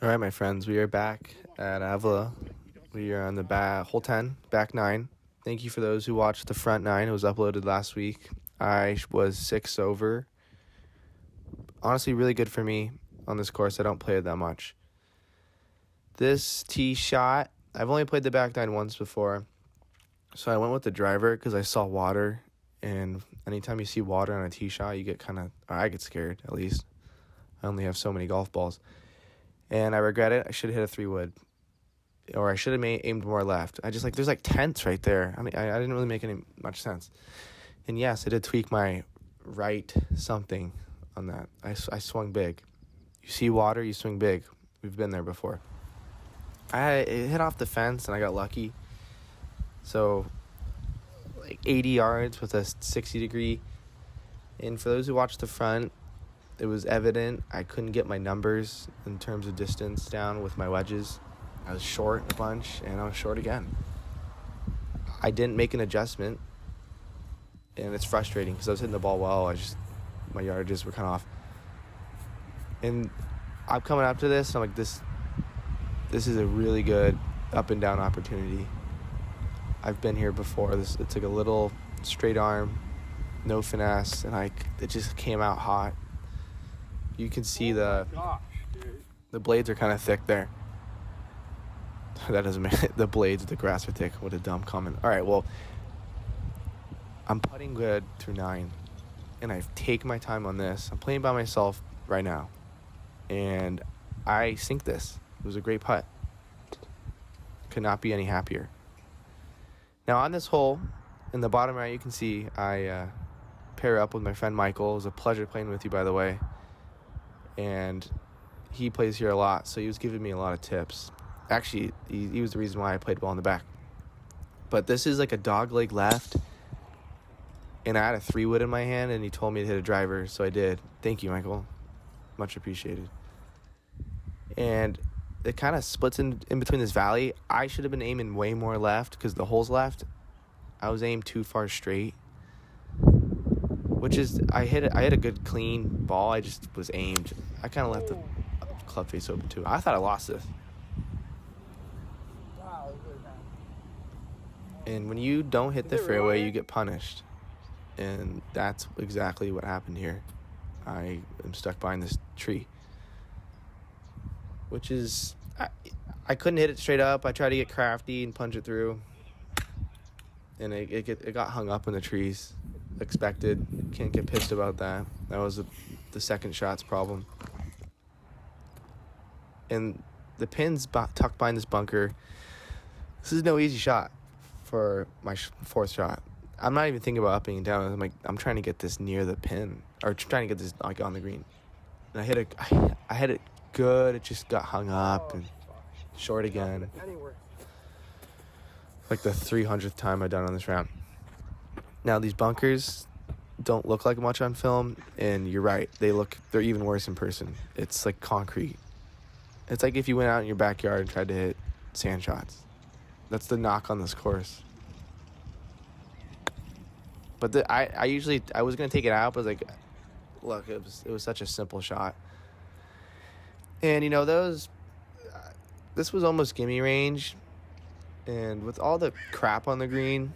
All right, my friends, we are back at Avila. We are on the hole 10, back 9. Thank you for those who watched the front 9. It was uploaded last week. I was 6 over. Honestly, really good for me on this course. I don't play it that much. This tee shot, I've only played the back 9 once before. So I went with the driver because I saw water. And anytime you see water on a tee shot, you get I get scared, at least. I only have so many golf balls. And I regret it. I should have hit a 3-wood. Or I should have aimed more left. There's like tents right there. I mean, I didn't really make much sense. And yes, I did tweak my right something on that. I swung big. You see water, you swing big. We've been there before. It hit off the fence, and I got lucky. So, like 80 yards with a 60-degree. And for those who watched the front, it was evident I couldn't get my numbers in terms of distance down with my wedges. I was short a bunch, and I was short again. I didn't make an adjustment, and it's frustrating because I was hitting the ball well. My yardages were kind of off. And I'm coming up to this, and I'm like, this is a really good up and down opportunity. I've been here before. It's like a little straight arm, no finesse, and it just came out hot. You can see the blades are kind of thick there. That doesn't mean the blades of the grass are thick. What a dumb comment. All right, well, I'm putting good through 9, and I've taken my time on this. I'm playing by myself right now, and I sink this. It was a great putt. Could not be any happier. Now, on this hole, in the bottom right, you can see I pair up with my friend Michael. It was a pleasure playing with you, by the way. And he plays here a lot, so he was giving me a lot of tips. Actually, he was the reason why I played well in the back. But this is like a dog leg left, and I had a 3-wood in my hand, and he told me to hit a driver, so I did. Thank you, Michael. Much appreciated. And it kind of splits in between this valley. I should have been aiming way more left because the hole's left. I was aimed too far straight, which is I hit a good clean ball. I just was aimed. I kind of left the club face open too. I thought I lost this. And when you don't hit the fairway, you get punished. And that's exactly what happened here. I am stuck behind this tree, which is I couldn't hit it straight up. I tried to get crafty and punch it through, and it got hung up in the trees. Expected. Can't get pissed about that. That was the second shot's problem. And the pin's tucked behind this bunker. This is no easy shot for my fourth shot. I'm not even thinking about upping and down. I'm trying to get this near the pin, or trying to get this like on the green. And I hit it good. It just got hung up and short again. Like the 300th time I've done on this round. Now, these bunkers don't look like much on film, and you're right. They're even worse in person. It's like concrete. It's like if you went out in your backyard and tried to hit sand shots. That's the knock on this course. But I was going to take it out, but I was like, look, it was such a simple shot. And, this was almost gimme range. And with all the crap on the green,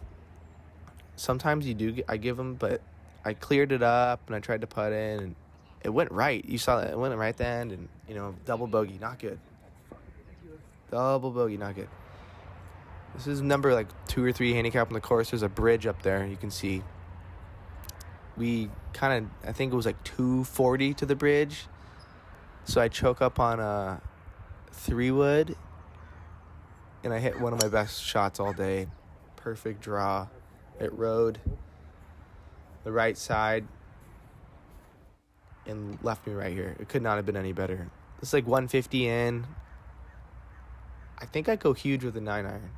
sometimes I give them, but I cleared it up and I tried to putt in, and it went right. You saw that. It went right then, and, double bogey, not good. Double bogey, not good. This is number 2 or 3 handicap on the course. There's a bridge up there, you can see. I think it was 240 to the bridge. So I choke up on a 3-wood, and I hit one of my best shots all day. Perfect draw. It rode the right side and left me right here. It could not have been any better. It's 150 in. I think I go huge with a 9-iron,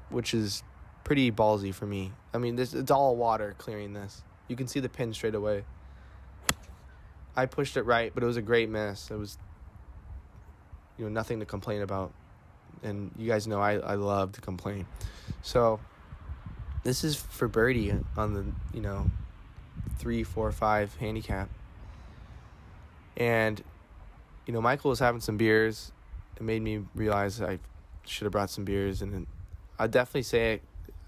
which is pretty ballsy for me. I mean, it's all water clearing this. You can see the pin straight away. I pushed it right, but it was a great miss. It was, nothing to complain about. And you guys know I love to complain. So this is for birdie on the, 3, 4, 5 handicap. And Michael was having some beers. It made me realize I should have brought some beers. And I'd definitely say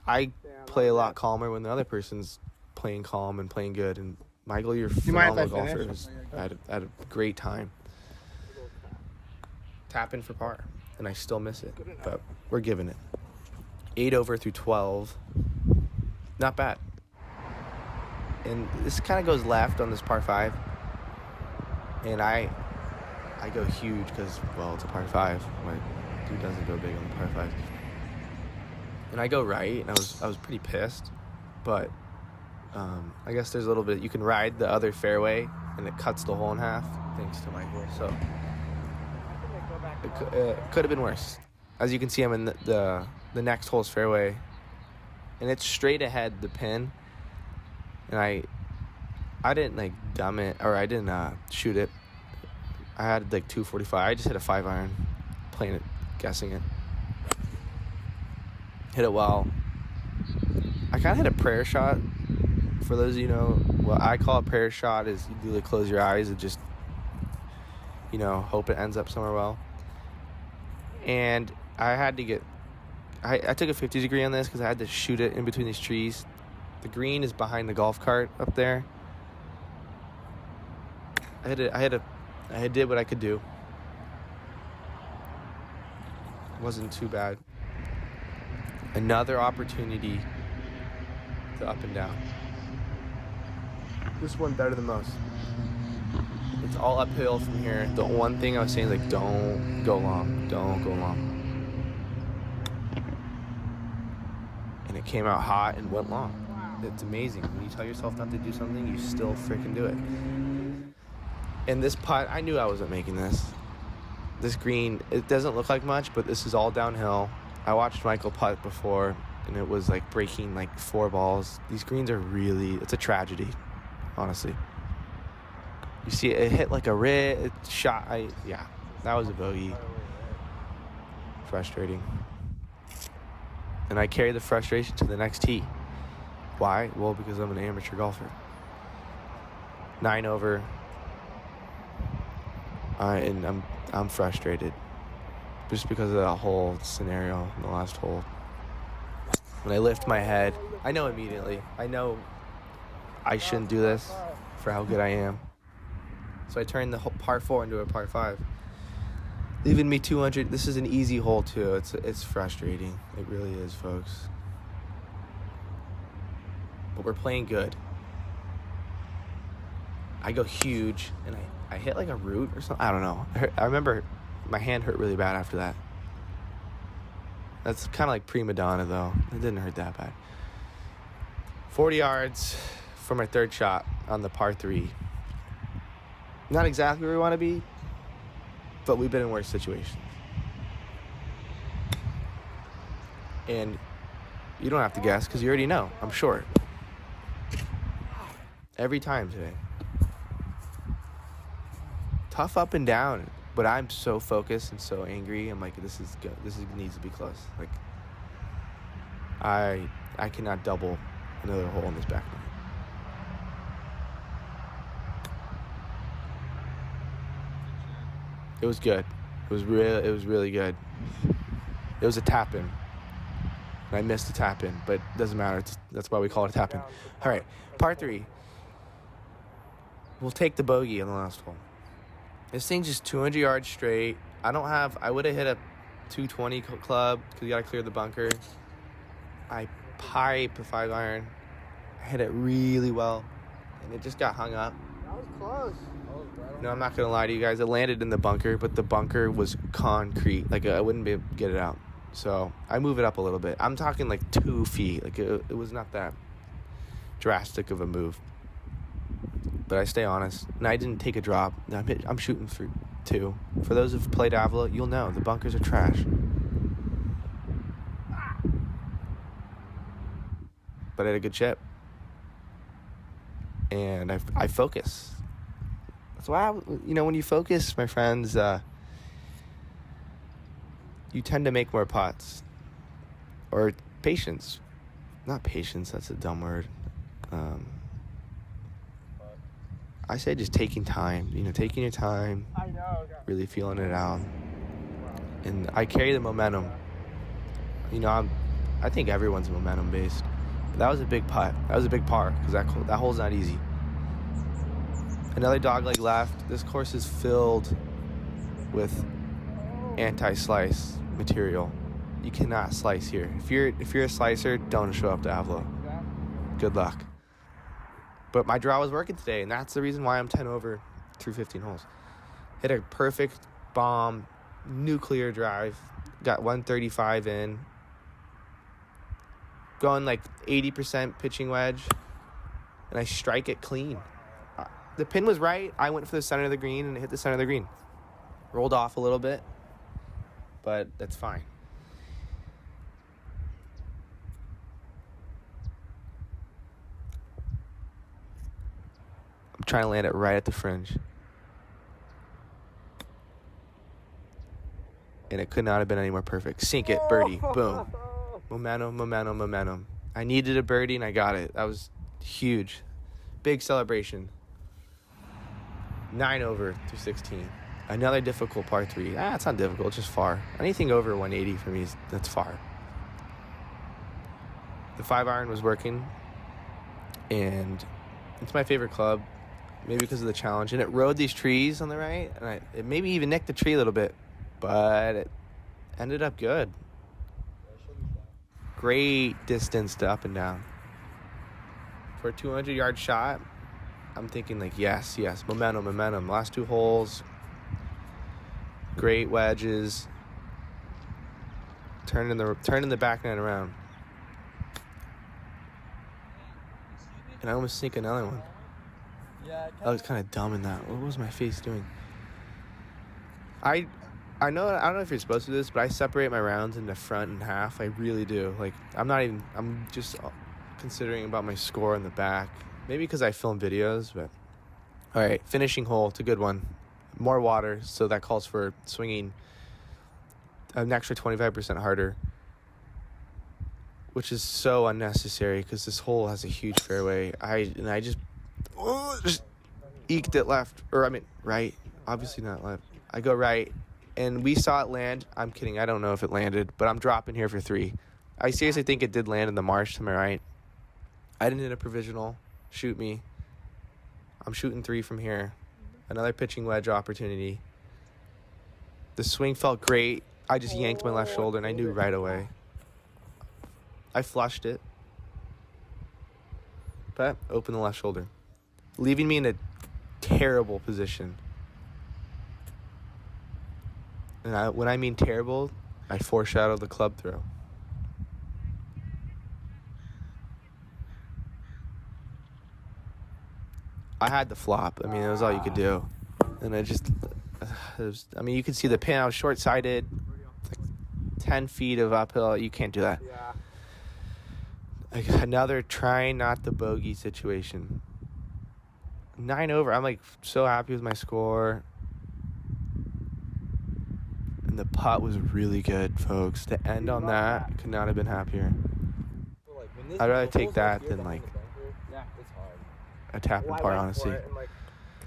I play a lot calmer when the other person's playing calm and playing good. And Michael, you're a phenomenal golfer. I had a great time. Tap in for par. And I still miss it. But we're giving it. 8 over through 12. Not bad. And this kind of goes left on this par 5. And I go huge because, well, it's a par 5. My dude doesn't go big on the par 5. And I go right, and I was pretty pissed. But I guess there's a little bit. You can ride the other fairway, and it cuts the hole in half, thanks to Michael. So it could have been worse. As you can see, I'm in the next hole's fairway, and it's straight ahead the pin. And I didn't dumb it, or I didn't shoot it. I had 245. I just hit a 5-iron, playing it, guessing it. Hit it well. I kind of hit a prayer shot. For those of you know, what I call a prayer shot is you do close your eyes and just, hope it ends up somewhere well. And I had to get, I took a 50 degree on this because I had to shoot it in between these trees. The green is behind the golf cart up there. I did what I could do. Wasn't too bad. Another opportunity to up and down. This one better than most. It's all uphill from here. The one thing I was saying is don't go long. Don't go long. And it came out hot and went long. It's amazing. When you tell yourself not to do something, you still freaking do it. And this putt, I knew I wasn't making this. This green, it doesn't look like much, but this is all downhill. I watched Michael putt before, and it was breaking 4 balls. These greens are it's a tragedy, honestly. You see it hit a shot. That was a bogey. Frustrating. And I carry the frustration to the next tee. Why? Well, because I'm an amateur golfer. 9 over. And I'm frustrated. Just because of that whole scenario in the last hole. When I lift my head, I know immediately. I know I shouldn't do this for how good I am. So I turned the par 4 into a par 5. Leaving me 200. This is an easy hole, too. It's frustrating. It really is, folks. But we're playing good. I go huge, and I hit a root or something. I don't know. I remember my hand hurt really bad after that. That's kind of like prima donna, though. It didn't hurt that bad. 40 yards for my third shot on the par 3. Not exactly where we want to be, but we've been in worse situations. And you don't have to guess because you already know. I'm short. Every time today. Tough up and down, but I'm so focused and so angry. I'm this is good. This needs to be close. I cannot double another hole in this back nine. It was good. It was really good. It was a tap in. And I missed the tap in, but it doesn't matter. That's why we call it a tap in. All right, par 3. We'll take the bogey on the last hole. This thing's just 200 yards straight. I would have hit a 220 club because you got to clear the bunker. I pipe a 5-iron. I hit it really well, and it just got hung up. That was close. No, I'm not going to lie to you guys. It landed in the bunker, but the bunker was concrete. I wouldn't be able to get it out. So I move it up a little bit. I'm talking 2 feet. It was not that drastic of a move. But I stay honest. And I didn't take a drop. I'm shooting for 2. For those who've played Avila, you'll know. The bunkers are trash. But I had a good chip. And I focus. That's why, when you focus, my friends, you tend to make more putts. Or patience. Not patience, that's a dumb word. I say just taking time, taking your time, really feeling it out. And I carry the momentum. I think everyone's momentum based. But that was a big putt. That was a big par because that hole's not easy. Another dogleg left. This course is filled with anti-slice material. You cannot slice here. If you're a slicer, don't show up to Avila. Good luck. But my draw was working today, and that's the reason why I'm 10 over through 15 holes. Hit a perfect bomb, nuclear drive. Got 135 in. Going like 80% pitching wedge, and I strike it clean. The pin was right. I went for the center of the green, and it hit the center of the green. Rolled off a little bit, but that's fine. I'm trying to land it right at the fringe. And it could not have been any more perfect. Sink it, birdie, boom. Momentum. I needed a birdie, and I got it. That was huge. Big celebration. 9 over through 16. Another difficult par 3. It's not difficult, it's just far. Anything over 180 for me, that's far. The 5-iron was working, and it's my favorite club, maybe because of the challenge. And it rode these trees on the right, and it maybe even nicked the tree a little bit, but it ended up good. Great distance to up and down. For a 200-yard shot, I'm thinking like, yes, momentum. Last 2 holes, great wedges. Turning the back nine around. And I almost sink another one. I was kind of dumb in that. What was my face doing? I don't know if you're supposed to do this, but I separate my rounds into front and half. I really do. Like, I'm just considering about my score in the back. Maybe because I film videos, but... All right, finishing hole. It's a good one. More water, so that calls for swinging an extra 25% harder, which is so unnecessary because this hole has a huge fairway. I just eked it left. Right. Obviously not left. I go right. And we saw it land. I'm kidding. I don't know if it landed, but I'm dropping here for 3. I seriously think it did land in the marsh to my right. I didn't hit a provisional. Shoot me. I'm shooting 3 from here. Another pitching wedge opportunity. The swing felt great. I just yanked my left shoulder, and I knew right away. I flushed it. But open the left shoulder. Leaving me in a terrible position. And when I mean terrible, I foreshadowed the club throw. I had the flop. It was all you could do. And you could see the pin. I was short-sighted. Like 10 feet of uphill. You can't do that. Like another trying not the bogey situation. 9 over. I'm like so happy with my score. And the putt was really good, folks. To end on that, could not have been happier. I'd rather take that than like a tap and par, honestly.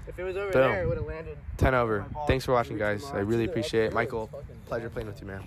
If it was over there, it would have landed. 10 over. Thanks for watching, guys. I really appreciate it. Michael, pleasure playing with you, man.